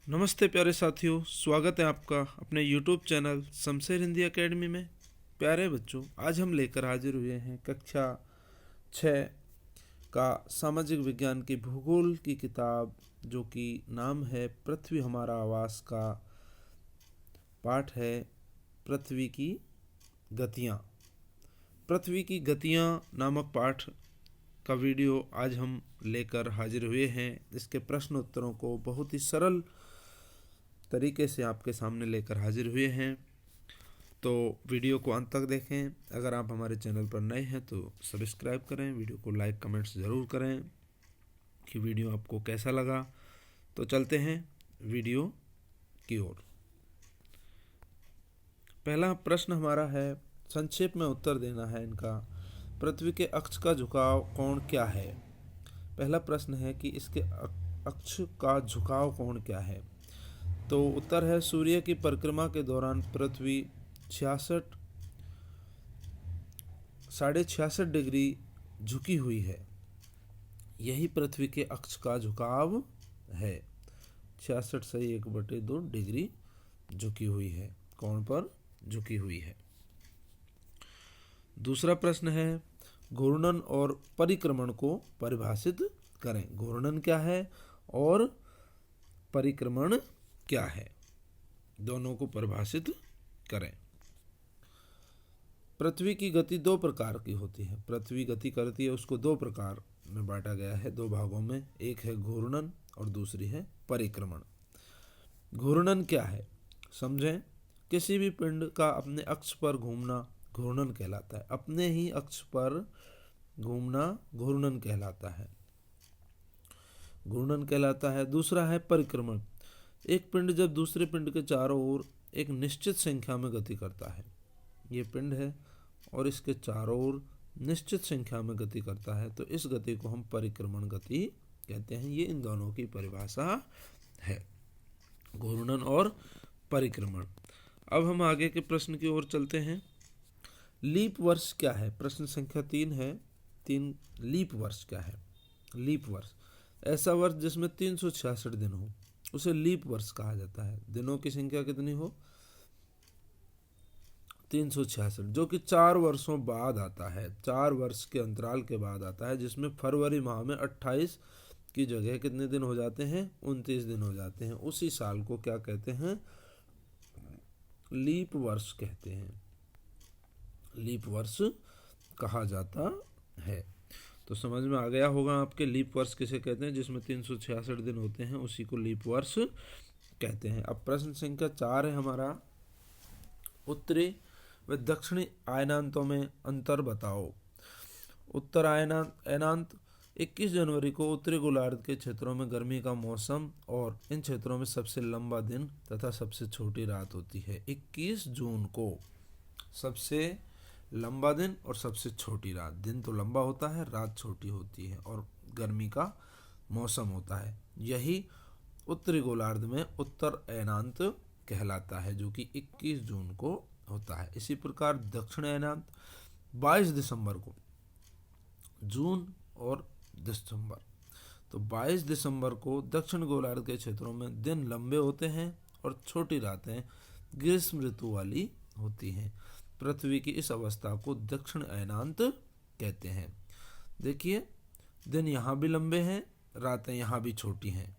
नमस्ते प्यारे साथियों, स्वागत है आपका अपने YouTube channel Shamsher Hindi academy में। प्यारे बच्चों, आज हम लेकर हाजिर हुए हैं कक्षा 6 का सामाजिक विज्ञान की भूगोल की किताब, जो कि नाम है पृथ्वी हमारा आवास का। पाठ है पृथ्वी की गतियाँ। पृथ्वी की गतियाँ नामक पाठ का वीडियो आज हम लेकर हाजिर हुए हैं। इसके प्रश्न उत्तरों को बहुत ही सरल तरीके से आपके सामने लेकर हाजिर हुए हैं, तो वीडियो को अंत तक देखें। अगर आप हमारे चैनल पर नए हैं तो सब्सक्राइब करें, वीडियो को लाइक कमेंट्स ज़रूर करें कि वीडियो आपको कैसा लगा। तो चलते हैं वीडियो की ओर। पहला प्रश्न हमारा है, संक्षेप में उत्तर देना है इनका। पृथ्वी के अक्ष का झुकाव कोण क्या है? पहला प्रश्न है कि इसके अक्ष का झुकाव कोण क्या है। तो उत्तर है, सूर्य की परिक्रमा के दौरान पृथ्वी 66.5 डिग्री झुकी हुई है। यही पृथ्वी के अक्ष का झुकाव है। 66 सही 1/2 डिग्री झुकी हुई है, कोण पर झुकी हुई है। दूसरा प्रश्न है, घूर्णन और परिक्रमण को परिभाषित करें। घूर्णन क्या है और परिक्रमण क्या है, दोनों को परिभाषित करें। पृथ्वी की गति दो प्रकार की होती है। पृथ्वी गति करती है, उसको दो प्रकार में बांटा गया है, दो भागों में। एक है घूर्णन और दूसरी है परिक्रमण। घूर्णन क्या है समझें। किसी भी पिंड का अपने अक्ष पर घूमना घूर्णन कहलाता है। अपने ही अक्ष पर घूमना घूर्णन कहलाता है, घूर्णन कहलाता है। दूसरा है परिक्रमण। एक पिंड जब दूसरे पिंड के चारों ओर एक निश्चित संख्या में गति करता है, ये पिंड है और इसके चारों ओर निश्चित संख्या में गति करता है, तो इस गति को हम परिक्रमण गति कहते हैं। ये इन दोनों की परिभाषा है, घूर्णन और परिक्रमण। अब हम आगे के प्रश्न की ओर चलते हैं। लीप वर्ष क्या है? प्रश्न संख्या 3 है। 3 लीप वर्ष क्या है? लीप वर्ष ऐसा वर्ष जिसमें 366 दिन हो, उसे लीप वर्ष कहा जाता है। दिनों की संख्या कितनी हो? 366, जो कि 4 वर्षों बाद आता है। 4 वर्ष के अंतराल के बाद आता है, जिसमें फरवरी माह में 28 की जगह कितने दिन हो जाते हैं? 29 दिन हो जाते हैं। उसी साल को क्या कहते हैं? लीप वर्ष कहते हैं, लीप वर्ष कहा जाता है। तो समझ में आ गया होगा आपके, लीप वर्ष किसे कहते हैं? जिसमें 366 दिन होते हैं, उसी को लीप वर्ष कहते हैं। अब प्रश्न संख्या 4 है हमारा, उत्तरी व दक्षिणी अयनांतों में अंतर बताओ। उत्तर अयनांत 21 जनवरी को उत्तरी गोलार्ध के क्षेत्रों में गर्मी का मौसम और इन क्षेत्रों में सबसे लंबा दिन तथा सबसे छोटी रात होती है। 21 जून को सबसे लंबा दिन और सबसे छोटी रात। दिन तो लंबा होता है, रात छोटी होती है और गर्मी का मौसम होता है। यही उत्तरी गोलार्ध में उत्तर अयनांत कहलाता है, जो कि 21 जून को होता है। इसी प्रकार दक्षिण अयनांत 22 दिसंबर को, जून और दिसंबर, तो 22 दिसंबर को दक्षिण गोलार्ध के क्षेत्रों में दिन लंबे होते हैं और छोटी रातें ग्रीष्म ऋतु वाली होती हैं। पृथ्वी की इस अवस्था को दक्षिण अयनांत कहते हैं। देखिए, दिन यहाँ भी लंबे हैं, रातें यहाँ भी छोटी हैं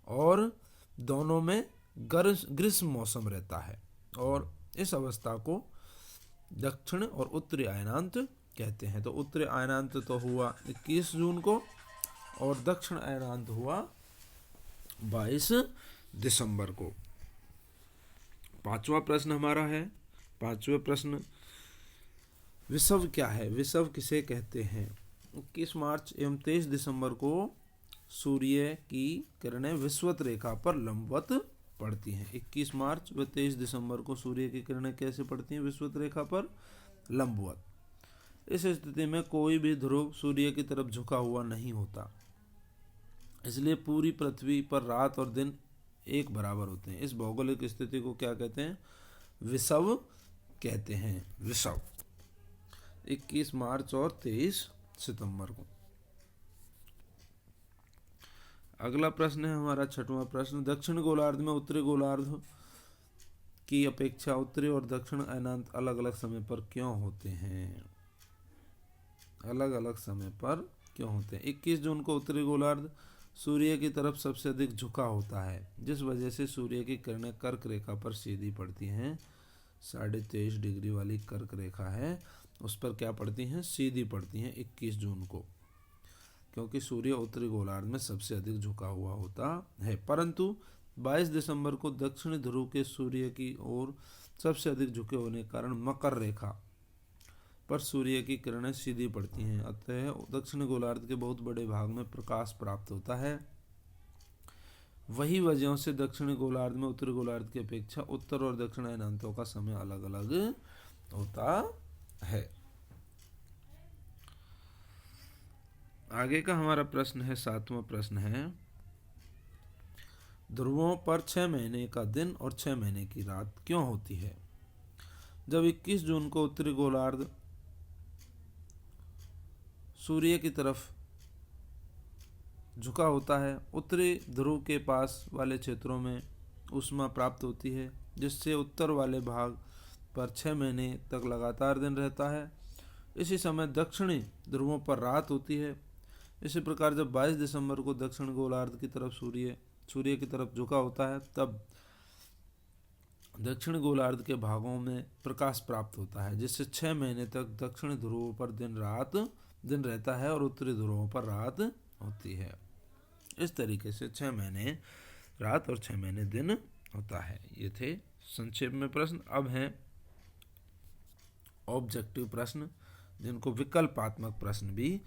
और दोनों में ग्रीष्म मौसम रहता है, और इस अवस्था को दक्षिण और उत्तरी अयनांत कहते हैं। तो उत्तरी अयनांत तो हुआ 21 जून को और दक्षिण अयनांत हुआ 22 दिसंबर को। पांचवा प्रश्न हमारा है। पांचवें प्रश्न, विषुव क्या है? विषुव किसे कहते हैं? 21 मार्च एवं 23 दिसंबर को सूर्य की किरणें विषुवत रेखा पर लंबवत पड़ती हैं। 21 मार्च व 23 दिसंबर को सूर्य की किरणें कैसे पड़ती हैं? विषुवत रेखा पर लंबवत। इस स्थिति में कोई भी ध्रुव सूर्य की तरफ झुका हुआ नहीं होता, इसलिए पूरी पृथ्वी पर रात और दिन एक बराबर होते हैं। इस भौगोलिक स्थिति को क्या कहते हैं? विषुव कहते हैं। विषुव 21 मार्च और 23 सितंबर को। अगला प्रश्न है हमारा 6वां प्रश्न, दक्षिण गोलार्ध में उत्तरी गोलार्ध की अपेक्षा उत्तरी और दक्षिण अयनांत अलग अलग समय पर क्यों होते हैं? अलग अलग समय पर क्यों होते हैं? 21 जून को उत्तरी गोलार्ध सूर्य की तरफ सबसे अधिक झुका होता है, जिस वजह से सूर्य की किरणें कर्क रेखा पर सीधी पड़ती हैं। 23.5 डिग्री वाली कर्क रेखा है, उस पर क्या पड़ती हैं? सीधी पड़ती हैं 21 जून को, क्योंकि सूर्य उत्तरी गोलार्ध में सबसे अधिक झुका हुआ होता है। परंतु 22 दिसंबर को दक्षिणी ध्रुव के सूर्य की ओर सबसे अधिक झुके होने के कारण मकर रेखा पर सूर्य की किरणें सीधी पड़ती हैं, अतः दक्षिणी गोलार्ध के बहुत बड़े भाग में प्रकाश प्राप्त होता है। वही वजहों से दक्षिणी गोलार्ध में उत्तरी गोलार्ध की अपेक्षा उत्तर और दक्षिण अयनांतों का समय अलग अलग होता है। आगे का हमारा प्रश्न है 7वां प्रश्न है, ध्रुवों पर 6 महीने का दिन और 6 महीने की रात क्यों होती है? जब 21 जून को उत्तरी गोलार्ध सूर्य की तरफ झुका होता है, उत्तरी ध्रुव के पास वाले क्षेत्रों में ऊष्मा प्राप्त होती है, जिससे उत्तर वाले भाग पर 6 महीने तक लगातार दिन रहता है। इसी समय दक्षिणी ध्रुवों पर रात होती है। इसी प्रकार जब 22 दिसंबर को दक्षिण गोलार्ध की तरफ सूर्य की तरफ झुका होता है, तब दक्षिण गोलार्ध के भागों में प्रकाश प्राप्त होता है, जिससे 6 महीने तक दक्षिण ध्रुवों पर दिन रहता है और उत्तरी ध्रुवों पर रात होती है। इस तरीके से 6 महीने रात और 6 महीने दिन होता है। ये थे संक्षेप में प्रश्न। अब हैं ऑब्जेक्टिव प्रश्न, जिनको विकल्पात्मक प्रश्न भी।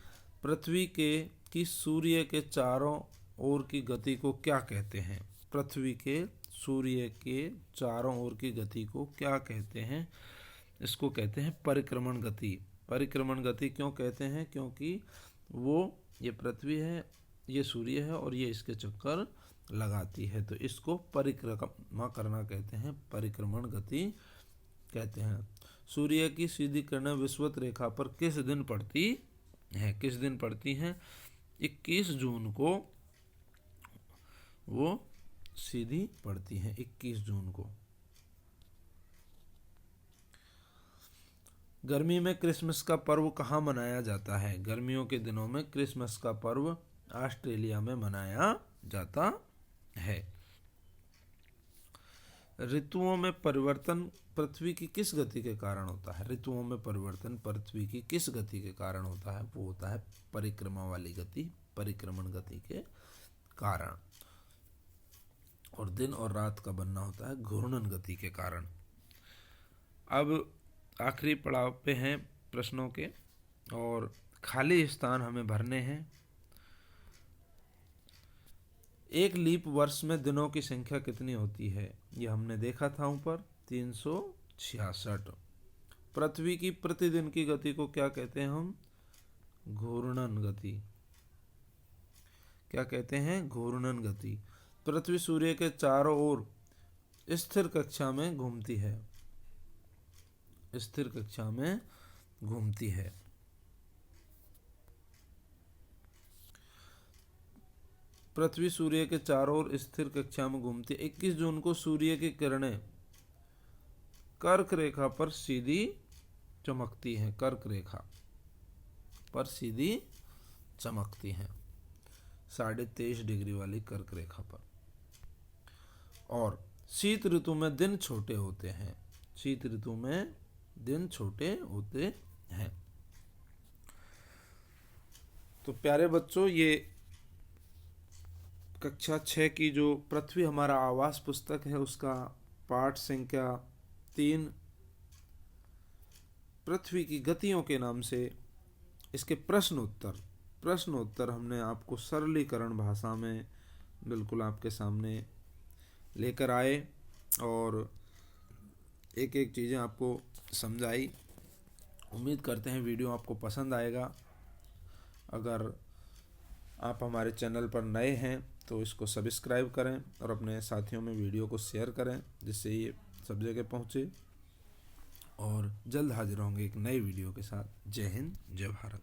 पृथ्वी की सूर्य के चारों ओर की गति को क्या कहते हैं? पृथ्वी के सूर्य के चारों ओर की गति को क्या कहते हैं? इसको कहते हैं परिक्रमण गति। परिक्रमण गति क्यों कहते हैं? क्योंकि ये पृथ्वी है, ये सूर्य है और ये इसके चक्कर लगाती है, तो इसको परिक्रमा करना कहते हैं, परिक्रमण गति कहते हैं। सूर्य की सीधी किरणें विषुवत रेखा पर किस दिन पड़ती हैं? 21 जून को वो सीधी पड़ती हैं, 21 जून को। गर्मी में क्रिसमस का पर्व कहाँ मनाया जाता है? गर्मियों के दिनों में क्रिसमस का पर्व ऑस्ट्रेलिया में मनाया जाता है। ऋतुओं में परिवर्तन पृथ्वी की किस गति के कारण होता है? ऋतुओं में परिवर्तन पृथ्वी की किस गति के कारण होता है? वो होता है परिक्रमा वाली गति, परिक्रमण गति के कारण। और दिन और रात का बनना होता है घूर्णन गति के कारण। अब आखिरी पड़ाव पे हैं प्रश्नों के, और खाली स्थान हमें भरने हैं। एक लीप वर्ष में दिनों की संख्या कितनी होती है? यह हमने देखा था ऊपर, 366। पृथ्वी की प्रतिदिन की गति को क्या कहते हैं हम? घूर्णन गति। क्या कहते हैं? घूर्णन गति। पृथ्वी सूर्य के चारों ओर स्थिर कक्षा में घूमती है, स्थिर कक्षा में घूमती है। पृथ्वी सूर्य के चारों ओर स्थिर कक्षा में घूमती है। 21 जून को सूर्य की किरणें कर्क रेखा पर सीधी चमकती हैं, कर्क रेखा पर सीधी चमकती हैं, 23.5 डिग्री वाली कर्क रेखा पर। और शीत ऋतु में दिन छोटे होते हैं, शीत ऋतु में दिन छोटे होते हैं। तो प्यारे बच्चों, ये कक्षा 6 की जो पृथ्वी हमारा आवास पुस्तक है, उसका पाठ संख्या 3 पृथ्वी की गतियों के नाम से इसके प्रश्न उत्तर हमने आपको सरलीकरण भाषा में बिल्कुल आपके सामने लेकर आए और एक एक चीज़ें आपको समझाई। उम्मीद करते हैं वीडियो आपको पसंद आएगा। अगर आप हमारे चैनल पर नए हैं तो इसको सब्सक्राइब करें और अपने साथियों में वीडियो को शेयर करें, जिससे ये सब जगह पहुँचे। और जल्द हाजिर होंगे एक नए वीडियो के साथ। जय हिंद, जय भारत।